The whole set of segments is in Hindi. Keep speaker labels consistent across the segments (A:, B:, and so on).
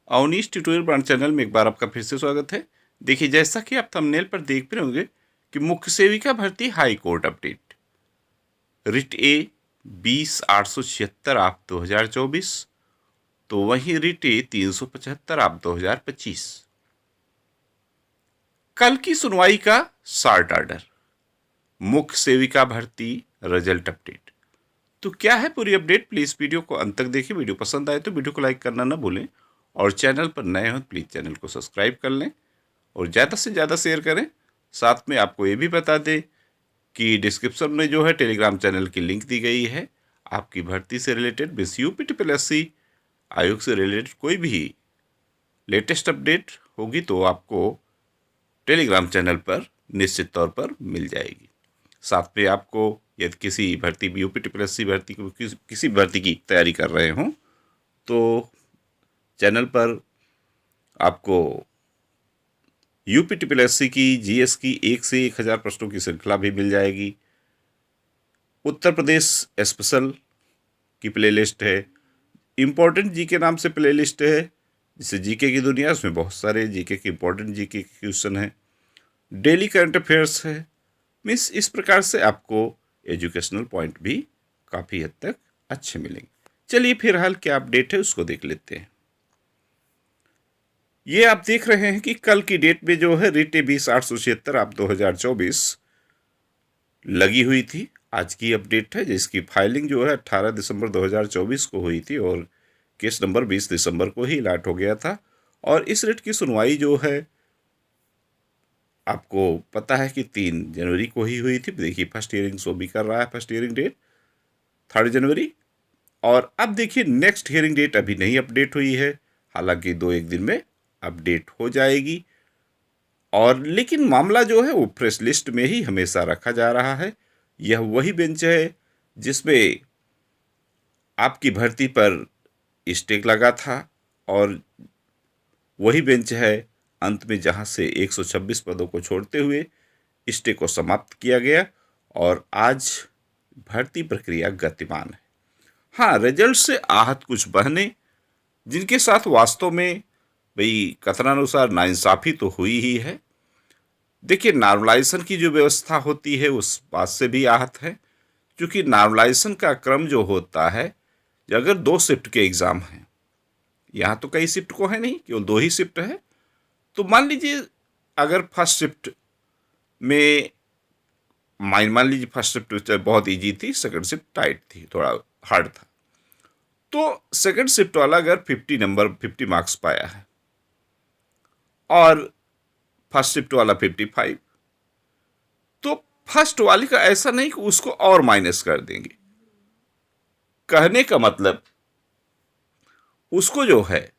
A: अवनीश ट्यूटोरियल ब्रांड चैनल में एक बार आपका फिर से स्वागत है। देखिए, जैसा कि आप थंबनेल पर देख भी रहे होंगे कि मुख्य सेविका भर्ती हाई कोर्ट अपडेट रिट ए 20,876 आप 2024, तो वहीं रिट ए 375 आप 2025। कल की सुनवाई का शार्ट ऑर्डर, मुख्य सेविका भर्ती रिजल्ट अपडेट। तो क्या है पूरी अपडेट, प्लीज वीडियो को अंत तक देखिए। वीडियो पसंद आए तो वीडियो को लाइक करना ना भूलें और चैनल पर नए हो तो प्लीज चैनल को सब्सक्राइब कर लें और ज़्यादा से ज़्यादा शेयर करें। साथ में आपको ये भी बता दें कि डिस्क्रिप्शन में जो है टेलीग्राम चैनल की लिंक दी गई है। आपकी भर्ती से related, miss UP triple SC आयोग से रिलेटेड कोई भी लेटेस्ट अपडेट होगी तो आपको टेलीग्राम चैनल पर निश्चित तौर पर मिल जाएगी। साथ में आपको यदि किसी भर्ती यूपी ट्रिपल एससी भर्ती को किसी भर्ती की तैयारी कर रहे हों तो चैनल पर आपको यूपी ट्रिपल एससी की जीएस की 1 से 1000 प्रश्नों की श्रृंखला भी मिल जाएगी। उत्तर प्रदेश स्पेशल की प्लेलिस्ट है, इम्पोर्टेंट जीके नाम से प्लेलिस्ट है, जिसे जीके की दुनिया, उसमें बहुत सारे जीके के इम्पोर्टेंट जीके के क्वेश्चन हैं। डेली करंट अफेयर्स है। मीन्स इस प्रकार से आपको एजुकेशनल पॉइंट भी काफ़ी हद तक अच्छे मिलेंगे। चलिए फिलहाल क्या अपडेट है उसको देख लेते हैं। ये आप देख रहे हैं कि कल की डेट में जो है रिट 20,876 आप 2024 लगी हुई थी। आज की अपडेट है जिसकी फाइलिंग जो है 18 दिसंबर 2024 को हुई थी और केस नंबर 20 दिसंबर को ही अलॉट हो गया था। और इस रिट की सुनवाई जो है आपको पता है कि 3 जनवरी को ही हुई थी। देखिए फर्स्ट हियरिंग शो भी कर रहा है, फर्स्ट हियरिंग डेट 3 जनवरी। और अब देखिए नेक्स्ट हियरिंग डेट अभी नहीं अपडेट हुई है, हालांकि 2-1 दिन में अपडेट हो जाएगी। और लेकिन मामला जो है वो प्रेस लिस्ट में ही हमेशा रखा जा रहा है। यह वही बेंच है जिसमें आपकी भर्ती पर स्टेक लगा था और वही बेंच है अंत में जहां से 126 पदों को छोड़ते हुए स्टे को समाप्त किया गया और आज भर्ती प्रक्रिया गतिमान है। हाँ, रिजल्ट से आहत कुछ बहने जिनके साथ वास्तव में भाई कथनानुसार नाइंसाफी तो हुई ही है। देखिए, नॉर्मलाइजेशन की जो व्यवस्था होती है उस बात से भी आहत है, क्योंकि नॉर्मलाइजेशन का क्रम जो होता है, अगर 2 शिफ्ट के एग्जाम हैं, यहाँ तो कई शिफ्ट को है नहीं, केवल 2 ही शिफ्ट है, तो मान लीजिए अगर फर्स्ट शिफ्ट में मान लीजिए फर्स्ट शिफ्ट बहुत इजी थी, सेकंड शिफ्ट टाइट थी, थोड़ा हार्ड था, तो सेकंड शिफ्ट वाला अगर 50 मार्क्स पाया है और फर्स्ट शिफ्ट वाला 55, तो फर्स्ट वाले का ऐसा नहीं कि उसको और माइनस कर देंगे। कहने का मतलब उसको जो है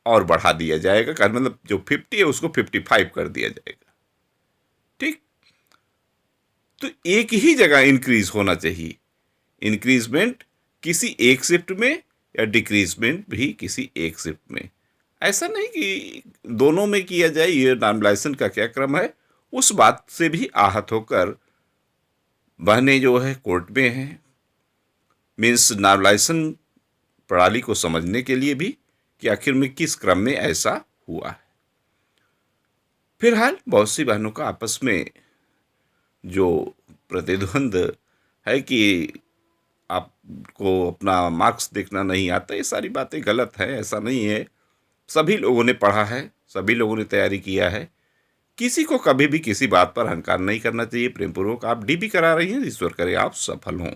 A: और बढ़ा दिया जाएगा, कहने मतलब जो 50 है उसको 55 कर दिया जाएगा। ठीक, तो एक ही जगह इंक्रीज होना चाहिए, इंक्रीजमेंट किसी एक शिफ्ट में या डिक्रीजमेंट भी किसी एक शिफ्ट में। ऐसा नहीं कि दोनों में किया जाए। ये नॉर्मलाइजेशन का क्या क्रम है उस बात से भी आहत होकर बहने जो है कोर्ट में हैं। मीन्स नॉर्मलाइजेशन प्रणाली को समझने के लिए भी कि आखिर में किस क्रम में ऐसा हुआ है। फिलहाल बहुत सी बहनों का आपस में जो प्रतिद्वंद है कि आपको अपना मार्क्स देखना नहीं आता, ये सारी बातें गलत है। ऐसा नहीं है, सभी लोगों ने पढ़ा है, सभी लोगों ने तैयारी किया है। किसी को कभी भी किसी बात पर अहंकार नहीं करना चाहिए। प्रेमपूर्वक आप डीबी करा रही हैं, ईश्वर करे आप सफल हों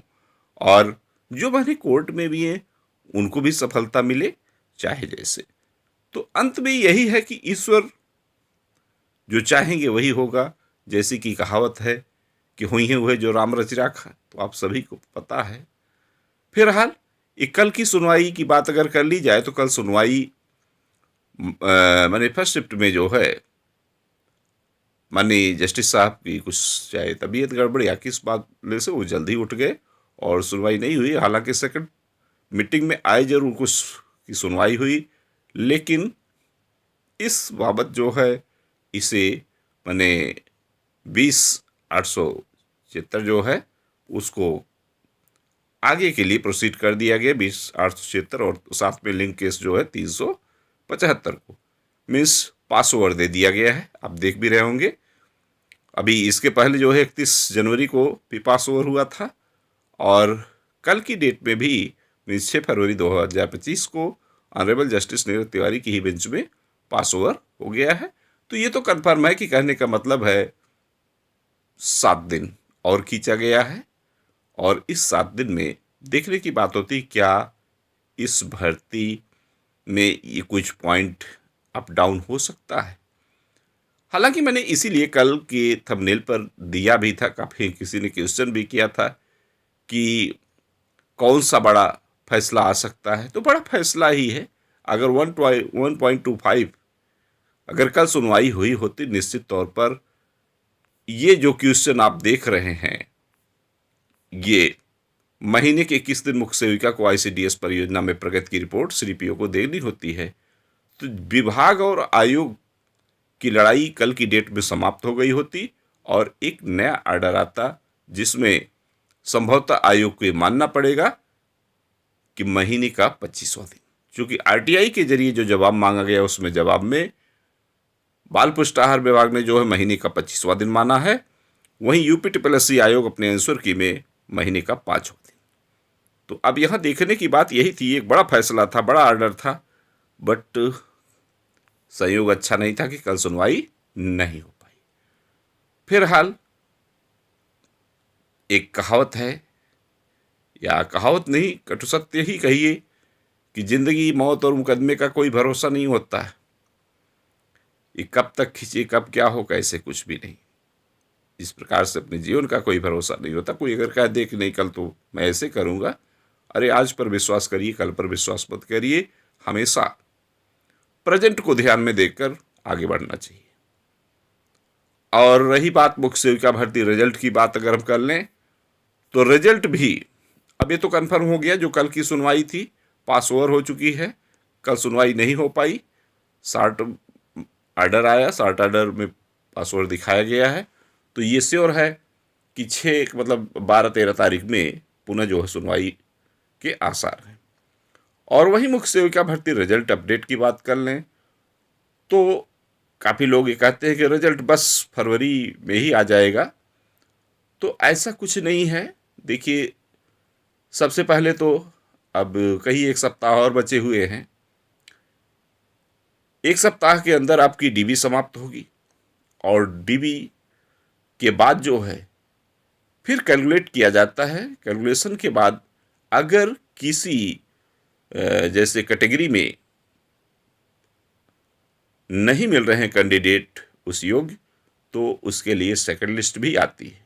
A: और जो बहनें कोर्ट में भी हैं उनको भी सफलता मिले, चाहे जैसे। तो अंत में यही है कि ईश्वर जो चाहेंगे वही होगा। जैसी कि कहावत है कि हुई है वह जो राम रच राखा, तो आप सभी को पता है। फिलहाल एक कल की सुनवाई की बात अगर कर ली जाए तो कल सुनवाई मैंने फर्स्ट शिफ्ट में जो है माननीय जस्टिस साहब की कुछ चाहे तबीयत गड़बड़ या किस बात से वो जल्दी उठ गए और सुनवाई नहीं हुई। हालांकि सेकंड मीटिंग में आए जरूर, कुछ की सुनवाई हुई, लेकिन इस बाबत जो है इसे मैंने 20,876 जो है उसको आगे के लिए प्रोसीड कर दिया गया, 20,876, और साथ में लिंक केस जो है 75 को, मीन्स पास ओवर दे दिया गया है। आप देख भी रहे होंगे, अभी इसके पहले जो है 31 जनवरी को भी पास ओवर हुआ था, और कल की डेट में भी मीन्स 6 फरवरी 2025 को ऑनरेबल जस्टिस नीरज तिवारी की ही बेंच में पास ओवर हो गया है। तो ये तो कन्फर्म है कि कहने का मतलब है 7 दिन और खींचा गया है, और इस 7 दिन में देखने की बात होती क्या इस भर्ती में ये कुछ पॉइंट अप डाउन हो सकता है। हालांकि मैंने इसीलिए कल के थंबनेल पर दिया भी था, काफ़ी किसी ने क्वेश्चन भी किया था कि कौन सा बड़ा फैसला आ सकता है। तो बड़ा फैसला ही है। अगर 1.25 अगर कल सुनवाई हुई होती, निश्चित तौर पर ये जो क्वेश्चन आप देख रहे हैं, ये महीने के 21 दिन मुख्य सेविका को ICDS परियोजना में प्रगति की रिपोर्ट श्री पीओ को देनी होती है। तो विभाग और आयोग की लड़ाई कल की डेट में समाप्त हो गई होती, और एक नया ऑर्डर आता जिसमें संभवतः आयोग को ये मानना पड़ेगा कि महीने का 25वां दिन, चूंकि RTI के जरिए जो जवाब मांगा गया उसमें जवाब में बाल पुष्टाहार विभाग ने जो है महीने का 25वां दिन माना है, वहीं UPSSC आयोग अपने आंसर की में महीने का 5वां दिन। तो अब यहां देखने की बात यही थी, एक बड़ा फैसला था, बड़ा ऑर्डर था, बट संयोग अच्छा नहीं था कि कल सुनवाई नहीं हो पाई। फिलहाल एक कहावत है, या कहावत नहीं, कटु सत्य ही कहिए, कि जिंदगी मौत और मुकदमे का कोई भरोसा नहीं होता है। ये कब तक खींचे, कब क्या हो, कैसे, कुछ भी नहीं। इस प्रकार से अपने जीवन का कोई भरोसा नहीं होता। कोई अगर कह दे कि नहीं कल तो मैं ऐसे करूंगा, अरे आज पर विश्वास करिए, कल पर विश्वास मत करिए। हमेशा प्रेजेंट को ध्यान में देखकर आगे बढ़ना चाहिए। और रही बात मुख्य सेविका भर्ती रिजल्ट की बात अगर हम कर लें, तो रिजल्ट भी अब ये तो कन्फर्म हो गया, जो कल की सुनवाई थी पास ओवर हो चुकी है। कल सुनवाई नहीं हो पाई, शार्ट ऑर्डर आया, शार्ट ऑर्डर में पास ओवर दिखाया गया है। तो ये श्योर है कि 12-13 तारीख में पुनः जो है सुनवाई के आसार हैं। और वहीं मुख्य सेविका भर्ती रिजल्ट अपडेट की बात कर लें, तो काफ़ी लोग ये कहते हैं कि रिजल्ट बस फरवरी में ही आ जाएगा। तो ऐसा कुछ नहीं है। देखिए, सबसे पहले तो अब कहीं 1 सप्ताह और बचे हुए हैं। 1 सप्ताह के अंदर आपकी DB समाप्त होगी, और DB के बाद जो है फिर कैलकुलेट किया जाता है। कैलकुलेशन के बाद अगर किसी जैसे कैटेगरी में नहीं मिल रहे हैं कैंडिडेट उस योग्य, तो उसके लिए सेकंड लिस्ट भी आती है।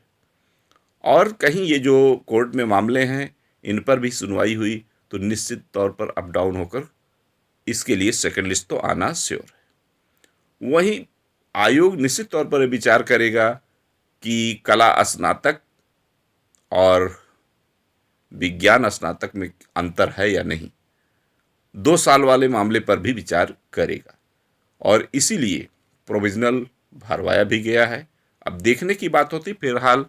A: और कहीं ये जो कोर्ट में मामले हैं, इन पर भी सुनवाई हुई, तो निश्चित तौर पर अप डाउन होकर इसके लिए सेकंड लिस्ट तो आना श्योर है। वहीं आयोग निश्चित तौर पर विचार करेगा कि कला स्नातक और विज्ञान स्नातक में अंतर है या नहीं। 2 साल वाले मामले पर भी विचार करेगा, और इसीलिए प्रोविजनल भरवाया भी गया है। अब देखने की बात होती फिलहाल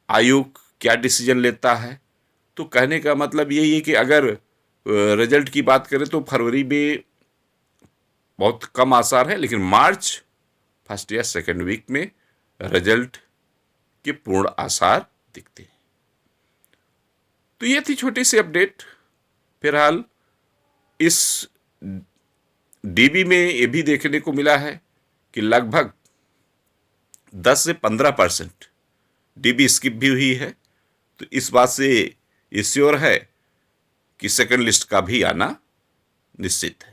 A: आयोग क्या डिसीजन लेता है। तो कहने का मतलब यही है कि अगर रिजल्ट की बात करें तो फरवरी में बहुत कम आसार है, लेकिन मार्च फर्स्ट या सेकेंड वीक में रिजल्ट के पूर्ण आसार दिखते हैं। तो ये थी छोटी सी अपडेट। फिलहाल इस DB में ये भी देखने को मिला है कि लगभग 10 से 15% DB स्किप भी हुई है। तो इस बात से ये श्योर है कि सेकंड लिस्ट का भी आना निश्चित है।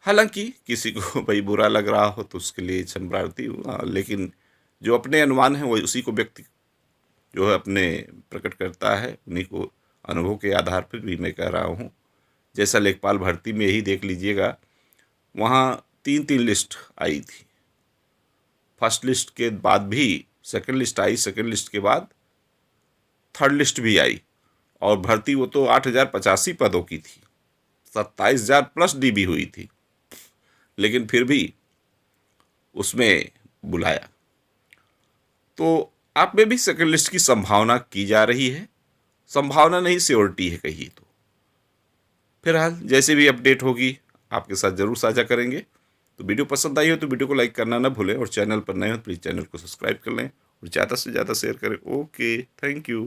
A: हालांकि किसी को भाई बुरा लग रहा हो तो उसके लिए क्षमा प्रार्थी हूँ, लेकिन जो अपने अनुमान है वो उसी को व्यक्ति जो है अपने प्रकट करता है, उन्हीं को अनुभव के आधार पर भी मैं कह रहा हूँ। जैसा लेखपाल भर्ती में ही देख लीजिएगा, वहाँ 3-3 लिस्ट आई थी। फर्स्ट लिस्ट के बाद भी सेकंड लिस्ट आई, सेकंड लिस्ट के बाद थर्ड लिस्ट भी आई, और भर्ती वो तो 8,085 पदों की थी, 27,000 प्लस DB हुई थी, लेकिन फिर भी उसमें बुलाया। तो आप में भी सेकंड लिस्ट की संभावना की जा रही है। संभावना नहीं, श्योरिटी है कहिए तो। फिलहाल जैसे भी अपडेट होगी आपके साथ ज़रूर साझा करेंगे। तो वीडियो पसंद आई हो तो वीडियो को लाइक करना ना भूलें, और चैनल पर नए हो तो प्लीज़ चैनल को सब्सक्राइब कर लें और ज़्यादा से ज़्यादा शेयर करें। Okay, thank you.